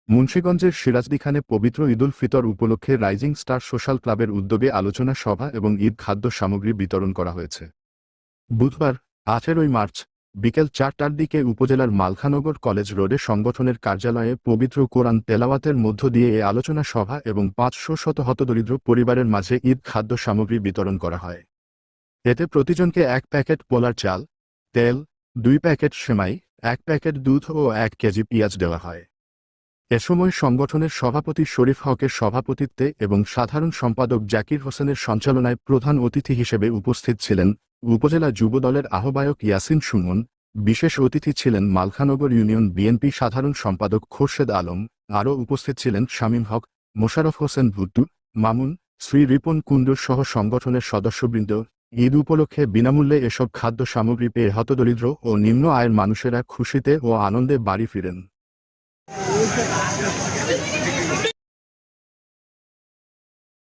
মুন্সিগঞ্জের সিরাজদিখানে পবিত্র ঈদুল ফিতর উপলক্ষে রাইজিং স্টার সোশ্যাল ক্লাবের উদ্যোগে আলোচনা সভা এবং ঈদ খাদ্য সামগ্রী বিতরণ করা হয়েছে। বুধবার 18 মার্চ বিকেল 4টার দিকে উপজেলার মালখানগর কলেজ রোডে সংগঠনের কার্যালয়ে পবিত্র কোরআন তেলাওয়াতের মধ্য দিয়ে এ আলোচনা সভা এবং 500 হতদরিদ্র পরিবারের মাঝে ঈদ খাদ্য সামগ্রী বিতরণ করা হয়। এতে প্রতিজনকে 1 প্যাকেট পোলার চাল, তেল, 2 প্যাকেট সেমাই, 1 প্যাকেট দুধ ও 1 কেজি পেঁয়াজ দেওয়া হয়। এ সময় সংগঠনের সভাপতি শরীফ হকের সভাপতিত্বে এবং সাধারণ সম্পাদক জাকির হোসেনের সঞ্চালনায় প্রধান অতিথি হিসেবে উপস্থিত ছিলেন উপজেলা যুবদলের আহ্বায়ক ইয়াসিন সুমন। বিশেষ অতিথি ছিলেন মালখানগর ইউনিয়ন বিএনপি সাধারণ সম্পাদক খোরশেদ আলম। আরও উপস্থিত ছিলেন শামীম হক, মোশাররফ হোসেন ভুট্টু, মামুন, শ্রী রিপন কুণ্ডুর সহ সংগঠনের সদস্যবৃন্দ। ঈদ উপলক্ষে বিনামূল্যে এসব খাদ্য সামগ্রী পেয়ে হতদরিদ্র ও নিম্ন আয়ের মানুষেরা খুশিতে ও আনন্দে বাড়ি ফিরেন।